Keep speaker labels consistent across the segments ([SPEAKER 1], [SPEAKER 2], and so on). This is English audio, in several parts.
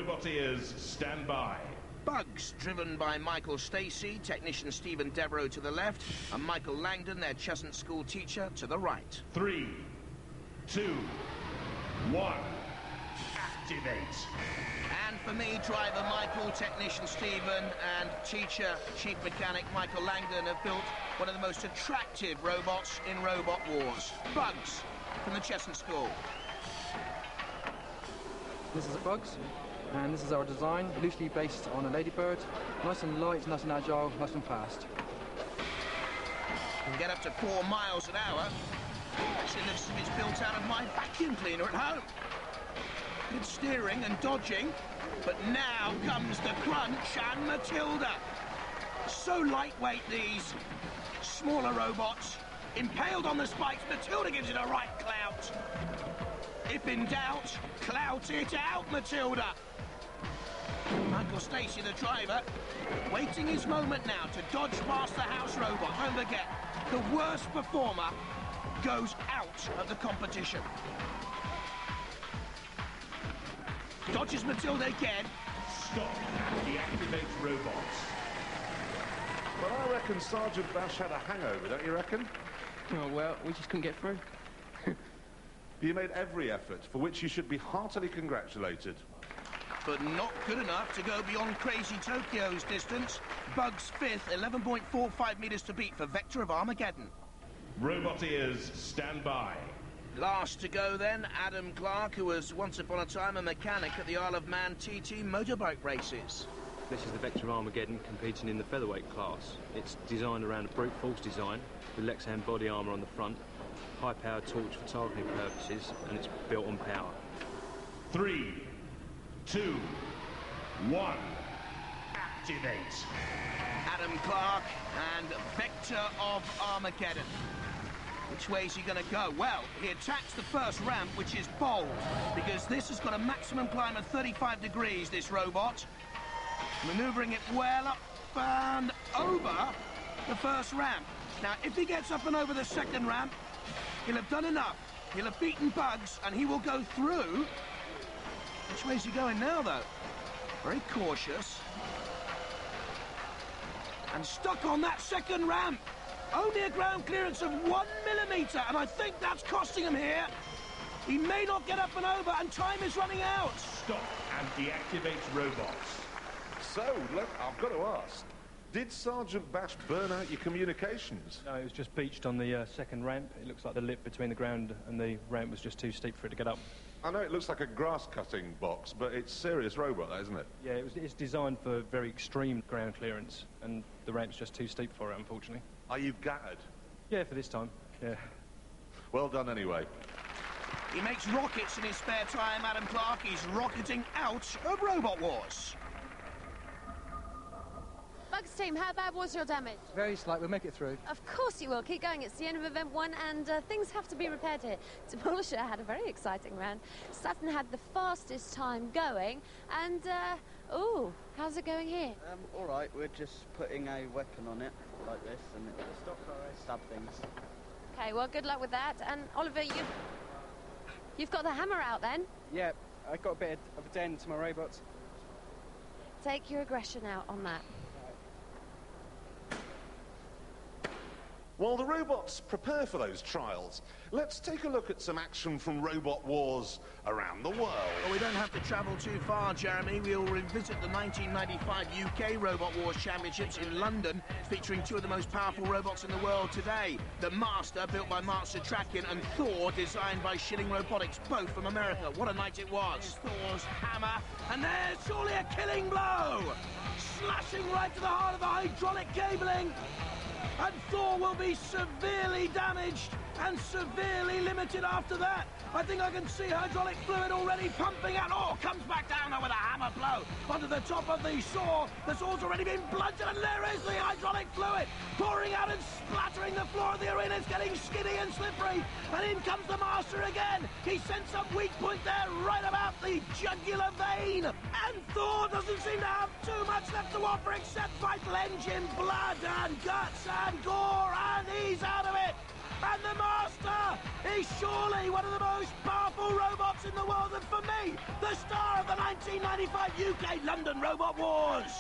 [SPEAKER 1] Robot ears, stand by.
[SPEAKER 2] Bugs, driven by Michael Stacey, technician Stephen Devereux to the left, and Michael Langdon, their Cheshunt School teacher, to the right.
[SPEAKER 1] 3, 2, 1, activate.
[SPEAKER 2] And for me, driver Michael, technician Stephen, and teacher, chief mechanic Michael Langdon have built one of the most attractive robots in Robot Wars. Bugs, from the Cheshunt School.
[SPEAKER 3] This is a Bugs, and this is our design, loosely based on a ladybird. Nice and light, nice and agile, nice and fast.
[SPEAKER 2] Can get up to 4 miles an hour. Actually looks as if it's built out of my vacuum cleaner at home. Good steering and dodging, but now comes the crunch and Matilda. So lightweight, these smaller robots. Impaled on the spikes, Matilda gives it a right clout. If in doubt, clout it out, Matilda. Michael Stacey, the driver, waiting his moment now to dodge past the house robot. Don't forget, the worst performer goes out of the competition. Dodges Matilda again.
[SPEAKER 1] Stop. Deactivate robots.
[SPEAKER 4] Well, I reckon Sergeant Bash had a hangover, don't you reckon?
[SPEAKER 3] Oh, well, we just couldn't get through.
[SPEAKER 4] You made every effort, for which you should be heartily congratulated.
[SPEAKER 2] But not good enough to go beyond Krazee Tokyo's distance. Bugs 5th, 11.45 metres to beat for Vector of Armageddon.
[SPEAKER 1] Robot ears, stand by.
[SPEAKER 2] Last to go then, Adam Clark, who was once upon a time a mechanic at the Isle of Man TT motorbike races.
[SPEAKER 5] This is the Vector of Armageddon competing in the featherweight class. It's designed around a brute force design with Lexan body armour on the front, high-powered torch for targeting purposes, and it's built on power.
[SPEAKER 1] 3, 2, 1, activate.
[SPEAKER 2] Adam Clark and Vector of Armageddon. Which way is he going to go? Well, he attacks the first ramp, which is bold, because this has got a maximum climb of 35 degrees, this robot. Manoeuvring it well up and over the first ramp. Now, if he gets up and over the second ramp, he'll have done enough. He'll have beaten Bugs, and he will go through. Which way is he going now, though? Very cautious. And stuck on that second ramp. Only a ground clearance of 1 millimetre, and I think that's costing him here. He may not get up and over, and time is running out.
[SPEAKER 1] Stop and deactivate robots.
[SPEAKER 4] So, look, I've got to ask, did Sergeant Bash burn out your communications?
[SPEAKER 6] No, it was just beached on the second ramp. It looks like the lip between the ground and the ramp was just too steep for it to get up.
[SPEAKER 4] I know it looks like a grass-cutting box, but it's serious robot, that, isn't it?
[SPEAKER 6] Yeah, it's designed for very extreme ground clearance, and the ramp's just too steep for it, unfortunately.
[SPEAKER 4] Are you gutted?
[SPEAKER 6] Yeah, for this time, yeah.
[SPEAKER 4] Well done, anyway.
[SPEAKER 2] He makes rockets in his spare time, Adam Clark. He's rocketing out of Robot Wars.
[SPEAKER 7] Bugs team, how bad was your damage?
[SPEAKER 3] Very slight, we'll make it through.
[SPEAKER 7] Of course you will. Keep going. It's the end of event 1 and things have to be repaired here. Demolisher had a very exciting round. Sutton had the fastest time going and, ooh, how's it going here?
[SPEAKER 8] All right, we're just putting a weapon on it like this and it will stab things.
[SPEAKER 7] Okay, well, good luck with that. And Oliver, you've got the hammer out then?
[SPEAKER 3] Yeah, I got a bit of a dent to my robots.
[SPEAKER 7] Take your aggression out on that.
[SPEAKER 4] While the robots prepare for those trials, let's take a look at some action from Robot Wars around the world.
[SPEAKER 2] Well, we don't have to travel too far, Jeremy. We'll revisit the 1995 UK Robot Wars Championships in London, featuring 2 of the most powerful robots in the world today. The Master, built by Mark Satrakian, and Thor, designed by Schilling Robotics, both from America. What a night it was. Thor's hammer, and there's surely a killing blow! Slashing right to the heart of the hydraulic cabling. And Thor will be severely damaged and severely limited after that. I think I can see hydraulic fluid already pumping out. Oh, comes back down now with a hammer blow onto the top of the saw. The saw's already been blunted, and there is the hydraulic fluid pouring out and splattering the floor of the arena. It's getting skiddy and slippery. And in comes the Master again. He sends some weak point there right about the jugular vein. And Thor doesn't seem to have too much left to offer except vital engine, blood and guts and gore, and he's out of it. And the Master is surely one of the most powerful robots in the world, and for me, the star of the 1995 UK London Robot Wars.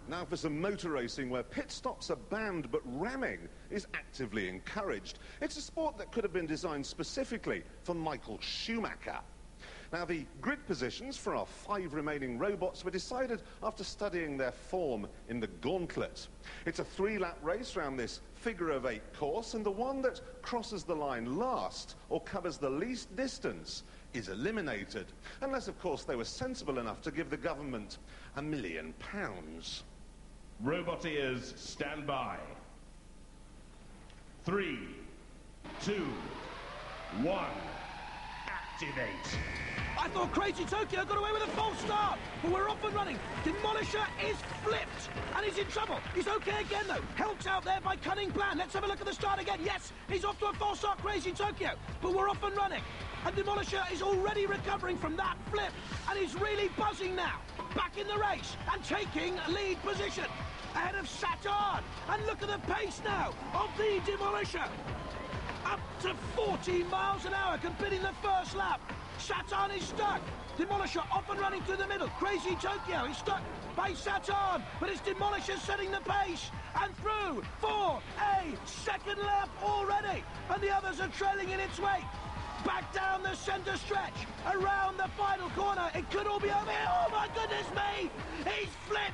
[SPEAKER 4] Now for some motor racing where pit stops are banned but ramming is actively encouraged. It's a sport that could have been designed specifically for Michael Schumacher. Now the grid positions for our 5 remaining robots were decided after studying their form in the gauntlet. It's a 3-lap race around this figure-of-8 course, and the one that crosses the line last or covers the least distance is eliminated. Unless, of course, they were sensible enough to give the government £1 million.
[SPEAKER 1] Roboteers, stand by. 3, 2, 1, activate.
[SPEAKER 2] I thought Crazy Tokyo got away with a false start, but we're off and running. Demolisher is flipped, and he's in trouble. He's okay again, though. Helped out there by Cunning Plan. Let's have a look at the start again. Yes, he's off to a false start, Crazy Tokyo, but we're off and running. And Demolisher is already recovering from that flip, and he's really buzzing now. Back in the race, and taking lead position. Ahead of Saturn, and look at the pace now of the Demolisher. Up to 40 miles an hour, completing the first lap. Saturn is stuck. Demolisher off and running through the middle. Crazy Tokyo is stuck by Saturn, but it's Demolisher setting the pace. And through for a second lap already. And the others are trailing in its wake. Back down the centre stretch, around the final corner. It could all be over here. Oh my goodness me! He's flipped.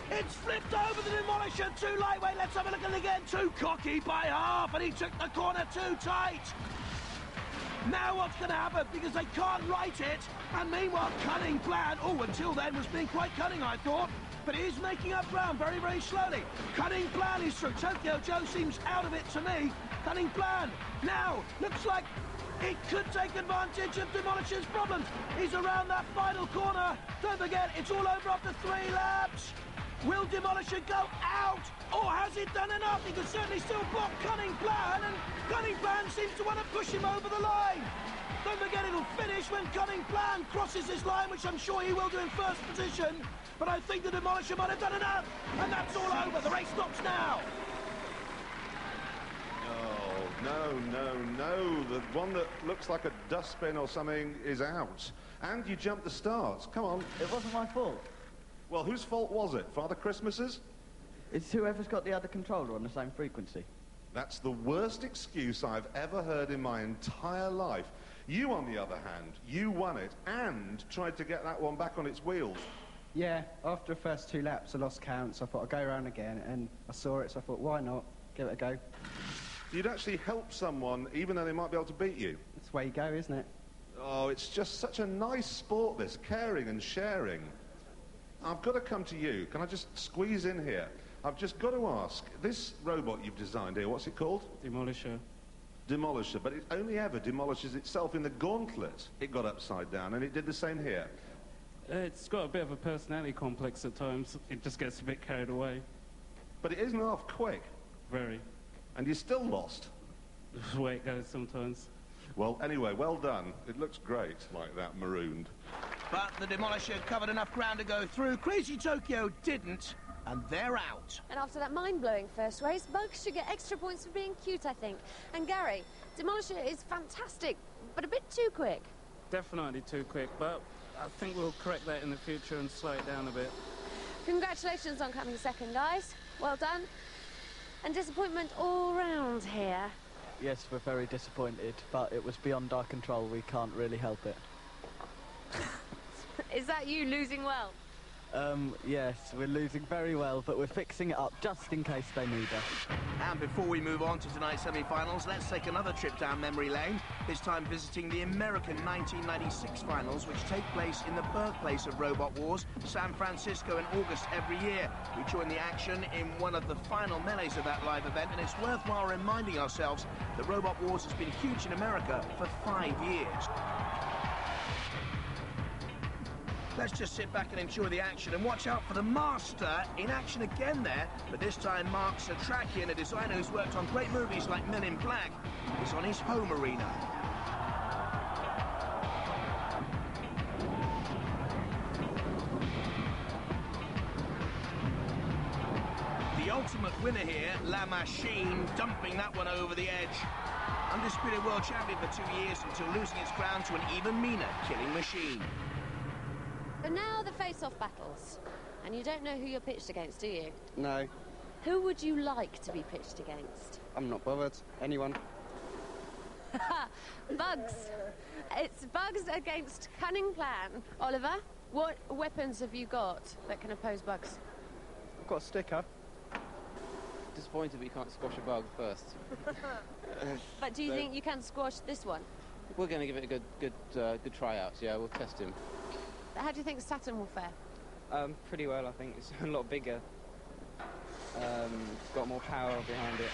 [SPEAKER 2] It's flipped over the Demolisher. Too lightweight. Let's have a look at it again. Too cocky by half, and he took the corner too tight. Now what's going to happen? Because they can't right it. And meanwhile, Cunning Plan, oh, until then was being quite cunning, I thought. But he is making up ground very, very slowly. Cunning Plan is through. Tokyo Joe seems out of it to me. Cunning Plan now looks like it could take advantage of Demolisher's problems. He's around that final corner. Don't forget, it's all over after 3 laps. Will Demolisher go out? Or has it done enough? He could certainly still block Cunning Plan, and Cunning Plan seems to want to push him over the line. Don't forget, it'll finish when Cunning Plan crosses this line, which I'm sure he will do in first position. But I think the Demolisher might have done enough. And that's all over. The race stops now.
[SPEAKER 4] No. The one that looks like a dustbin or something is out. And you jumped the start. Come on.
[SPEAKER 8] It wasn't my fault.
[SPEAKER 4] Well, whose fault was it? Father Christmas's?
[SPEAKER 8] It's whoever's got the other controller on the same frequency.
[SPEAKER 4] That's the worst excuse I've ever heard in my entire life. You, on the other hand, you won it and tried to get that one back on its wheels.
[SPEAKER 9] Yeah, after the first 2 laps, I lost count, so I thought I'd go around again, and I saw it, so I thought, why not? Give it a go.
[SPEAKER 4] You'd actually help someone, even though they might be able to beat you.
[SPEAKER 9] That's the way you go, isn't it?
[SPEAKER 4] Oh, it's just such a nice sport, this, caring and sharing. I've got to come to you. Can I just squeeze in here? I've just got to ask, this robot you've designed here, what's it called?
[SPEAKER 10] Demolisher.
[SPEAKER 4] Demolisher, but it only ever demolishes itself in the gauntlet. It got upside down, and it did the same here.
[SPEAKER 10] It's got a bit of a personality complex at times. It just gets a bit carried away.
[SPEAKER 4] But it isn't half quick.
[SPEAKER 10] Very.
[SPEAKER 4] And you're still lost.
[SPEAKER 10] That's the way it goes sometimes.
[SPEAKER 4] Well, anyway, well done. It looks great, like that, marooned.
[SPEAKER 2] But the Demolisher covered enough ground to go through. Crazy Tokyo didn't, and they're out.
[SPEAKER 7] And after that mind-blowing first race, Bugs should get extra points for being cute, I think. And Gary, Demolisher is fantastic, but a bit too quick.
[SPEAKER 10] Definitely too quick, but I think we'll correct that in the future and slow it down a bit.
[SPEAKER 7] Congratulations on coming second, guys. Well done. And disappointment all round here.
[SPEAKER 8] Yes, we're very disappointed, but it was beyond our control. We can't really help it.
[SPEAKER 7] Is that you losing well?
[SPEAKER 8] Yes, we're losing very well, but we're fixing it up just in case they need us.
[SPEAKER 2] And before we move on to tonight's semi-finals, let's take another trip down memory lane, this time visiting the American 1996 finals, which take place in the birthplace of Robot Wars, San Francisco, in August every year. We join the action in one of the final melees of that live event, and it's worthwhile reminding ourselves that Robot Wars has been huge in America for 5 years. Let's just sit back and enjoy the action and watch out for the Master in action again there. But this time Mark Satrakian, a designer who's worked on great movies like Men in Black, is on his home arena. ultimate winner here, La Machine, dumping that one over the edge. Undisputed world champion for 2 years until losing its crown to an even meaner Killing Machine.
[SPEAKER 7] So now the face-off battles. And you don't know who you're pitched against, do you?
[SPEAKER 9] No,
[SPEAKER 7] Who would you like to be pitched against?
[SPEAKER 9] I'm not bothered. Anyone.
[SPEAKER 7] Bugs. It's Bugs against Cunning Plan. Oliver, what weapons have you got that can oppose Bugs?
[SPEAKER 9] I've got a sticker.
[SPEAKER 11] Disappointed we can't squash a bug first.
[SPEAKER 7] But do you think you can squash this one?
[SPEAKER 11] We're going to give it a good tryout. Yeah, we'll test him.
[SPEAKER 7] How do you think Saturn will fare?
[SPEAKER 12] Pretty well, I think. It's a lot bigger. Got more power behind it.